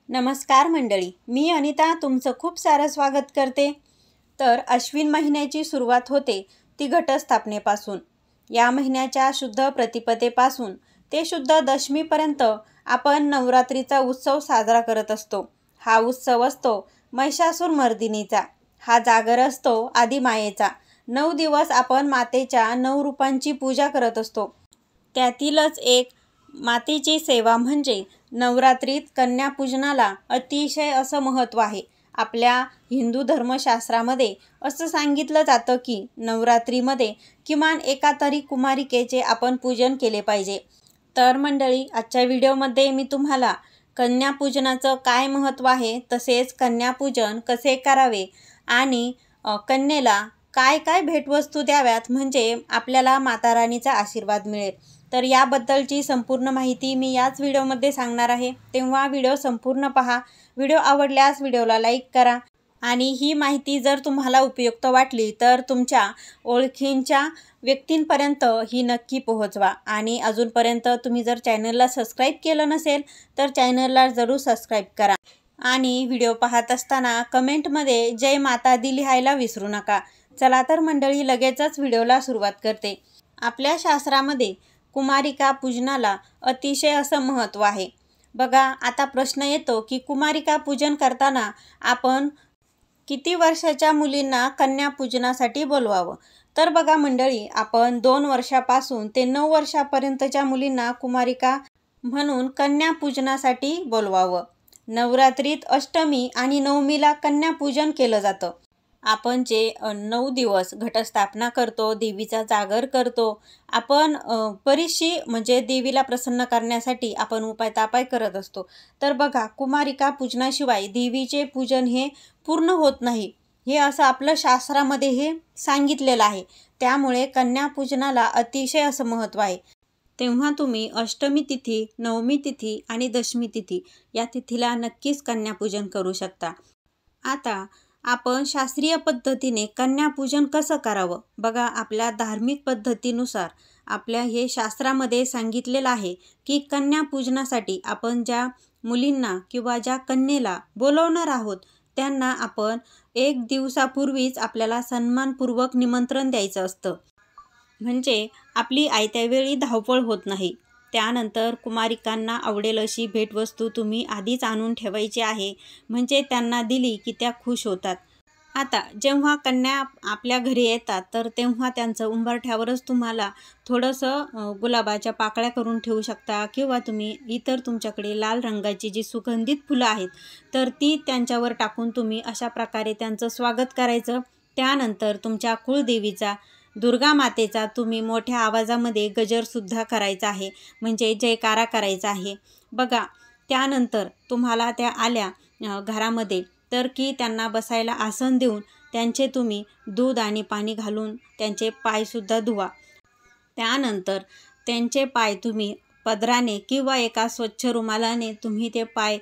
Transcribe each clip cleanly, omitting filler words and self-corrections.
नमस्कार मंडळी, मी अनिता तुमचं खूप सारं स्वागत करते। तर अश्विन महिन्याची सुरुवात होते ती घटस्थापनेपासून। या महिन्याच्या शुद्ध प्रतिपदेपासून ते शुद्ध दशमीपर्यंत आपण नवरात्रीचा उत्सव साजरा करत असतो। हा उत्सव असतो महिषासुरमर्दिनीचा। हा जागर असतो आदिमायेचा। 9 दिवस आपण मातेच्या 9 रूपांची पूजा करत असतो। त्यातीलच एक मातेची सेवा म्हणजे नवरात्रीत कन्यापूजनाला अतिशय असं महत्त्व आहे। आपल्या हिंदू धर्मशास्त्रामध्ये असं सांगितलं जातं की नवरात्रीमध्ये किमान एका तरी कुमारिकेचे आपण पूजन केले पाहिजे। तर मंडळी, आजच्या व्हिडिओमध्ये मी तुम्हाला कन्यापूजनाचं काय महत्त्व आहे, तसेच कन्यापूजन कसे करावे आणि कन्येला काय काय भेटवस्तू द्याव्यात म्हणजे आपल्याला माता राणीचा आशीर्वाद मिळेल, तर याबद्दलची संपूर्ण माहिती मी याच व्हिडिओमध्ये सांगणार आहे। तेव्हा व्हिडिओ संपूर्ण पहा। व्हिडिओ आवडल्यास व्हिडिओला लाईक करा आणि ही माहिती जर तुम्हाला उपयुक्त वाटली तर तुमच्या ओळखींच्या व्यक्तींपर्यंत ही नक्की पोहोचवा। आणि अजूनपर्यंत तुम्ही जर चॅनलला सबस्क्राईब केलं नसेल तर चॅनलला जरूर सबस्क्राईब करा आणि व्हिडिओ पाहत असताना कमेंटमध्ये जय माता दी लिहायला विसरू नका। चला तर मंडळी, लगेचच व्हिडिओला सुरुवात करते। आपल्या शास्त्रामध्ये कुमारिका पूजनाला अतिशय असं महत्त्व आहे। बघा, आता प्रश्न येतो की कुमारिका पूजन करताना आपण किती वर्षाच्या मुलींना कन्या पूजनासाठी बोलवावं। तर बघा मंडळी, आपण 2 वर्षापासून ते 9 वर्षापर्यंतच्या मुलींना कुमारिका म्हणून कन्या पूजनासाठी बोलवावं। नवरात्रीत अष्टमी आणि नवमीला कन्या पूजन केलं जातं। आपण जे 9 दिवस घटस्थापना करतो, देवीचा जागर करतो, आपण बरीचशी म्हणजे देवीला प्रसन्न करण्यासाठी आपण उपाय करत असतो। तर बघा, कुमारिका पूजनाशिवाय देवीचे पूजन हे पूर्ण होत नाही, हे असं आपलं शास्त्रामध्ये हे सांगितलेलं आहे। त्यामुळे कन्या पूजनाला अतिशय असं महत्त्व आहे। तेव्हा तुम्ही अष्टमी तिथी, नवमी तिथी आणि दशमी तिथी या तिथीला नक्कीच कन्यापूजन करू शकता। आता आपण शास्त्रीय पद्धतीने कन्यापूजन कसं करावं। बघा, आपल्या धार्मिक पद्धतीनुसार आपल्या हे शास्त्रामध्ये सांगितलेलं आहे की कन्यापूजनासाठी आपण ज्या मुलींना किंवा ज्या कन्येला बोलवणार आहोत त्यांना आपण 1 दिवसापूर्वीच आपल्याला सन्मानपूर्वक निमंत्रण द्यायचं असतं, म्हणजे आपली आयत्या वेळी धावपळ होत नाही। त्यानंतर कुमारिकांना आवडेल अशी भेटवस्तू तुम्ही आधीच आणून ठेवायची आहे, म्हणजे त्यांना दिली की त्या खुश होतात। आता जेव्हा कन्या आपल्या घरी येतात तर तेव्हा त्यांचं उंबरठ्यावरच तुम्हाला थोडंसं गुलाबाच्या पाकळ्या करून ठेवू शकता किंवा तुम्ही इतर तुमच्याकडे लाल रंगाची जी सुगंधित फुलं आहेत तर ती त्यांच्यावर टाकून तुम्ही अशा प्रकारे त्यांचं स्वागत करायचं। त्यानंतर तुमच्या कुळदेवीचा, दुर्गा मातेचा तुम्ही मोठ्या आवाजामध्ये गजरसुद्धा करायचा आहे, म्हणजे जयकारा करायचा आहे। बघा, त्यानंतर तुम्हाला त्या आल्या घरामध्ये तर की त्यांना बसायला आसन देऊन त्यांचे तुम्ही दूध आणि पाणी घालून त्यांचे पायसुद्धा धुवा। त्यानंतर त्यांचे पाय तुम्ही पदराने किंवा एका स्वच्छ रुमालाने तुम्ही ते पाय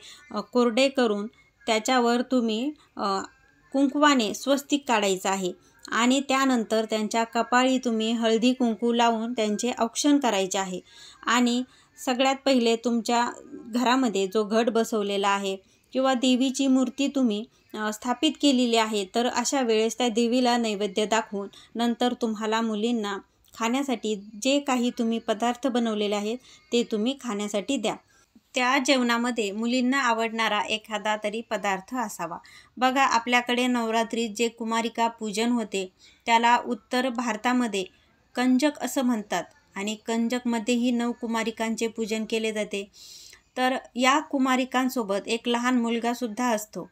कोरडे करून त्याच्यावर तुम्ही कुंकवाने स्वस्तिक काढायचं आहे आणि त्यानंतर त्यांच्या कपाळी तुम्ही हळदी कुंकू लावून त्यांचे औक्षण करायचे आहे। आणि सगळ्यात पहिले तुमच्या घरामध्ये जो घट बसवलेला आहे किंवा देवीची मूर्ती तुम्ही स्थापित केलेली आहे तर अशा वेळेस त्या देवीला नैवेद्य दाखवून नंतर तुम्हाला मुलींना खाण्यासाठी जे काही तुम्ही पदार्थ बनवलेले आहेत ते तुम्ही खाण्यासाठी द्या। त्या जेवणामध्ये मुलींना आवडणारा एखादा तरी पदार्थ असावा। बघा, आपल्याकडे नवरात्रीत जे कुमारिका पूजन होते त्याला उत्तर भारतामध्ये कंजक असं म्हणतात आणि कंजकमध्येही 9 कुमारिकांचे पूजन केले जाते। तर या कुमारिकांसोबत एक लहान मुलगासुद्धा असतो,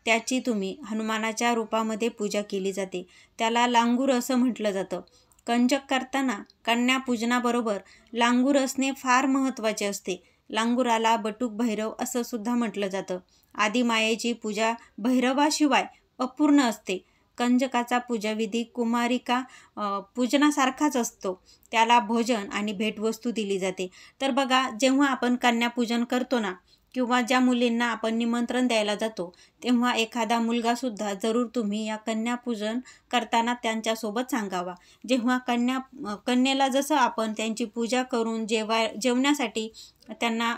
त्याची तुम्ही हनुमानाच्या रूपामध्ये पूजा केली जाते। त्याला लांगूर असं म्हटलं जातं। कंजक करताना कन्यापूजनाबरोबर लांगूर असणे फार महत्त्वाचे असते। लांगुराला बटुक भैरव असं सुद्धा म्हटलं जातं। आदिमायेची पूजा भैरवाशिवाय अपूर्ण असते। कंजकाचा पूजाविधी कुमारिका पूजनासारखाच असतो, त्याला भोजन आणि भेटवस्तू दिली जाते। तर बघा, जेव्हा आपण कन्यापूजन करतो ना किंवा ज्या मुलींना आपण निमंत्रण द्यायला जातो तेव्हा एखादा मुलगासुद्धा जरूर तुम्ही या कन्यापूजन करताना त्यांच्यासोबत सांगावा। जेव्हा कन्येला जसं आपण त्यांची पूजा करून जेवण्यासाठी त्यांना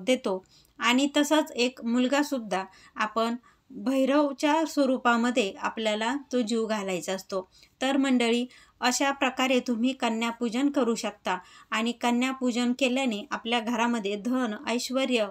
देतो आणि तसंच एक मुलगासुद्धा आपण भैरवच्या स्वरूपामध्ये आपल्याला तो जीव घालायचा असतो। तर मंडळी, अशा प्रकारे तुम्ही कन्यापूजन करू शकता आणि कन्यापूजन केल्याने आपल्या घरामध्ये धन, ऐश्वर्य,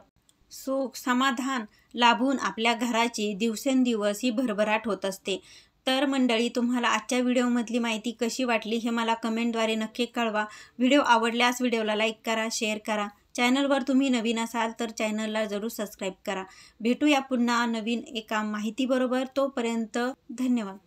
सुख, समाधान लाभून आपल्या घराची दिवसेंदिवस ही भरभराट होत असते। तर मंडळी, तुम्हाला आजच्या व्हिडिओमधली माहिती कशी वाटली हे मला कमेंटद्वारे नक्की कळवा। व्हिडिओ आवडल्यास व्हिडिओला लाईक करा, शेअर करा। चॅनलवर तुम्ही नवीन असाल तर चॅनलला जरूर सबस्क्राईब करा। भेटूया पुन्हा नवीन एका माहितीबरोबर। तोपर्यंत धन्यवाद।